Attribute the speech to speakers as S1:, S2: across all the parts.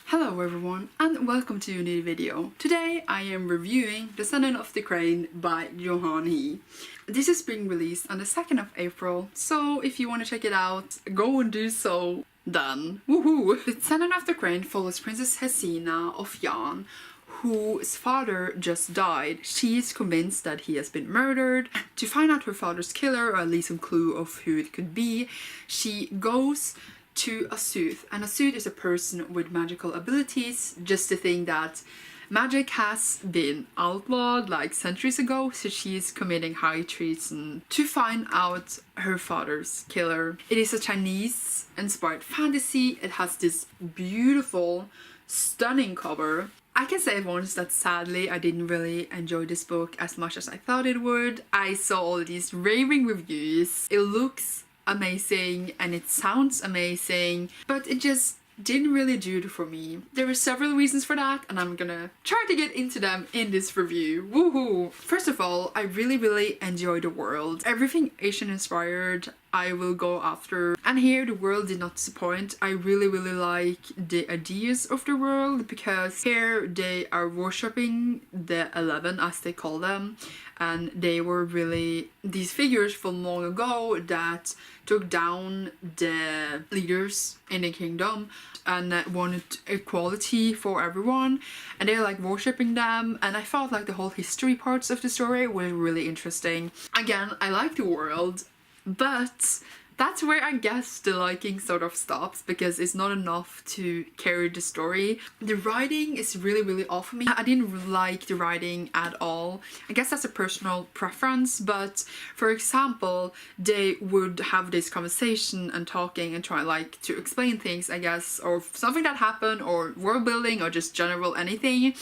S1: Hello everyone and welcome to a new video. Today I am reviewing Descendant of the Crane by Joan. This is being released on the 2nd of April, so if you want to check it out, go and do so then. Woohoo! Descendant of the Crane follows Princess Hesina of Joan, whose father just died. She is convinced that he has been murdered. To find out her father's killer, or at least some clue of who it could be, she goes to a sooth, and a sooth is a person with magical abilities. Just to think that magic has been outlawed like centuries ago, so she's committing high treason to find out her father's killer. It is a Chinese inspired fantasy. It has this beautiful, stunning cover. I can say at once that sadly I didn't really enjoy this book as much as I thought it would. I saw all these raving reviews. It looks amazing and it sounds amazing, but it just didn't really do it for me. There are several reasons for that, and I'm gonna try to get into them in this review. Woohoo! First of all, I really enjoy the world. Everything Asian inspired I will go after, and here the world did not disappoint. I really like the ideas of the world, because here they are worshipping the 11 as they call them, and they were really these figures from long ago that took down the leaders in the kingdom and wanted equality for everyone, and they're like worshipping them. And I felt like the whole history parts of the story were really interesting. Again, I like the world, but that's where I guess the liking sort of stops, because it's not enough to carry the story. The writing is really off for me. I didn't like the writing at all. I guess that's a personal preference, but for example, they would have this conversation and talking and try like to explain things, I guess, or something that happened, or world building, or just general anything,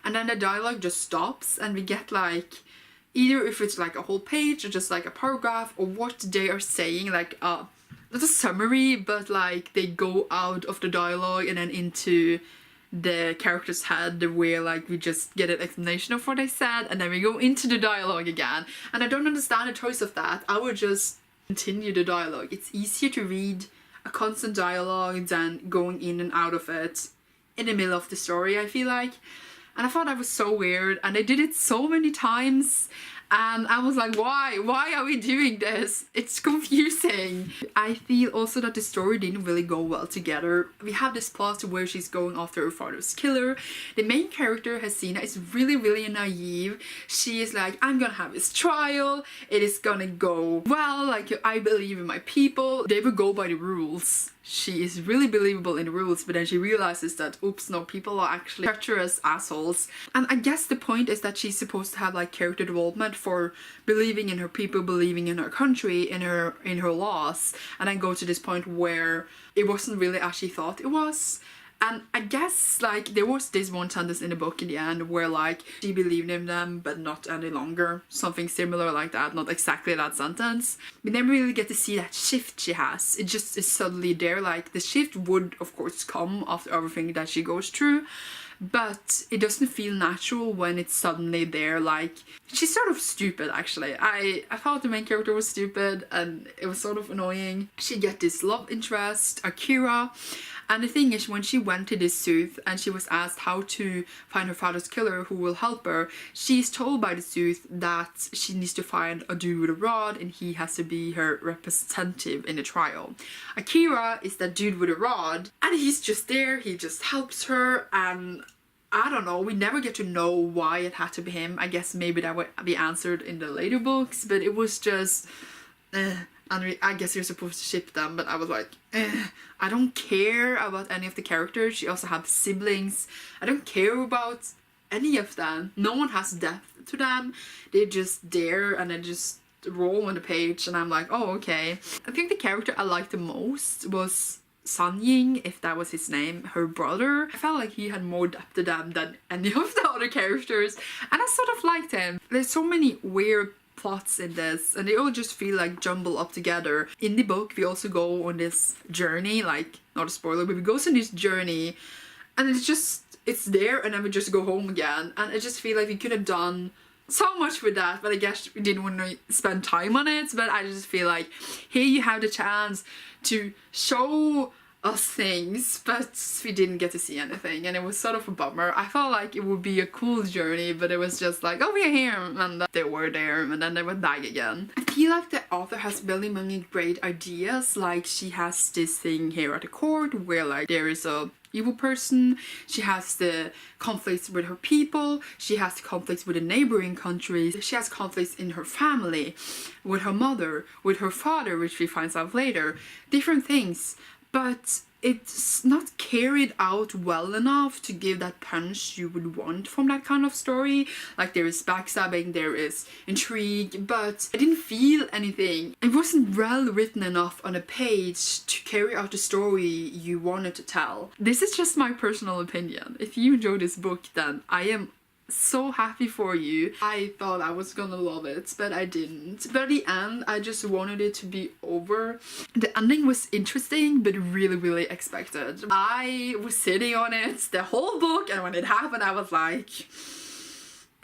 S1: and then the dialogue just stops and we get like either if it's like a whole page or just like a paragraph, or what they are saying, like not a summary, but like they go out of the dialogue and then into the character's head, where like we just get an explanation of what they said, and then we go into the dialogue again. And I don't understand the choice of that. I would just continue the dialogue. It's easier to read a constant dialogue than going in and out of it in the middle of the story, I feel like. And I thought that was so weird, and they did it so many times, and I was like, why are we doing this? It's confusing. I feel also that the story didn't really go well together. We have this plot where she's going after her father's killer. The main character, Hesina, is really naive. She is like, I'm gonna have his trial, it is gonna go well, like I believe in my people, they will go by the rules. She is really believable in the rules, but then she realizes that, oops, no, people are actually treacherous assholes. And I guess the point is that she's supposed to have like character development for believing in her people, believing in her country, in her laws, and then go to this point where it wasn't really as she thought it was. And I guess like there was this one sentence in the book in the end where like she believed in them but not any longer, something similar like that, not exactly that sentence. We never really get to see that shift she has. It just is suddenly there. Like the shift would of course come after everything that she goes through, but it doesn't feel natural when it's suddenly there. Like she's sort of stupid actually. I thought the main character was stupid and it was sort of annoying. She get this love interest, Akira. And the thing is, when she went to this sooth and she was asked how to find her father's killer who will help her, she's told by the sooth that she needs to find a dude with a rod and he has to be her representative in the trial. Akira is that dude with a rod, and he's just there, he just helps her, and I don't know, we never get to know why it had to be him. I guess maybe that would be answered in the later books, but it was just and I guess you're supposed to ship them, but I was like, I don't care about any of the characters. She also has siblings. I don't care about any of them. No one has depth to them. They're just there and they just roll on the page, and I'm like, oh, okay. I think the character I liked the most was Sun Ying, if that was his name, her brother. I felt like he had more depth to them than any of the other characters, and I sort of liked him. There's so many weird plots in this, and they all just feel like jumble up together. In the book we also go on this journey, like not a spoiler, but we go on this journey and it's there, and then we just go home again, and I just feel like we could have done so much with that, but I guess we didn't want to spend time on it. But I just feel like here you have the chance to show us things, but we didn't get to see anything, and it was sort of a bummer. I felt like it would be a cool journey, but it was just like, oh, we're here, and they were there, and then they went back again. I feel like the author has really many great ideas. Like, she has this thing here at the court where like there is a evil person, she has the conflicts with her people, she has the conflicts with the neighboring countries, she has conflicts in her family, with her mother, with her father, which we find out later, different things, but it's not carried out well enough to give that punch you would want from that kind of story. Like, there is backstabbing, there is intrigue, but I didn't feel anything. It wasn't well written enough on a page to carry out the story you wanted to tell. This is just my personal opinion. If you enjoyed this book, then I am so happy for you. I thought I was gonna love it, but I didn't. But at the end, I just wanted it to be over. The ending was interesting, but really expected. I was sitting on it the whole book, and when it happened, I was like,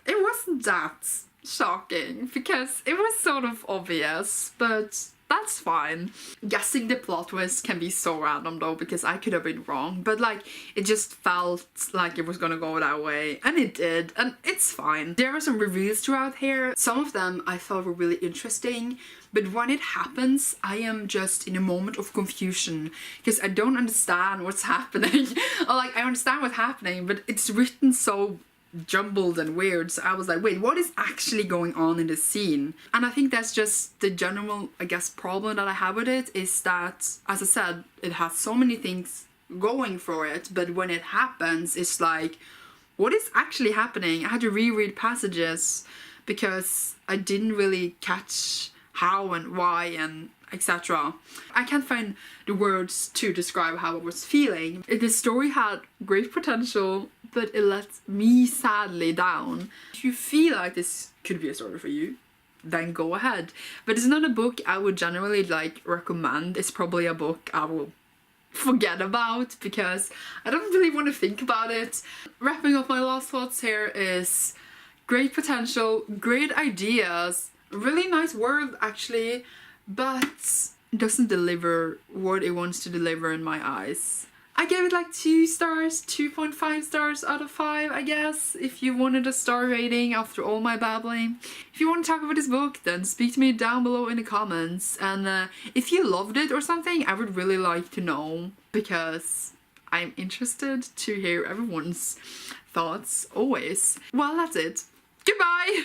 S1: it wasn't that shocking, because it was sort of obvious, but that's fine. Guessing the plot twist can be so random though, because I could have been wrong, but like, it just felt like it was gonna go that way, and it did, and it's fine. There are some reviews throughout here. Some of them I thought were really interesting, but when it happens, I am just in a moment of confusion, because I don't understand what's happening. Or like, I understand what's happening, but it's written so jumbled and weird, so I was like, wait, what is actually going on in this scene? And I think that's just the general, I guess, problem that I have with it, is that, as I said, it has so many things going for it, but when it happens, it's like, what is actually happening? I had to reread passages because I didn't really catch how and why and etc. I can't find the words to describe how I was feeling. The story had great potential, but it let me sadly down. If you feel like this could be a story for you, then go ahead. But it's not a book I would generally like recommend. It's probably a book I will forget about because I don't really want to think about it. Wrapping up my last thoughts here is great potential, great ideas, really nice world actually, but doesn't deliver what it wants to deliver in my eyes. I gave it like 2 stars, 2.5 stars out of 5, I guess, if you wanted a star rating after all my babbling. If you want to talk about this book, then speak to me down below in the comments, and if you loved it or something, I would really like to know, because I'm interested to hear everyone's thoughts, always. Well, that's it. Goodbye!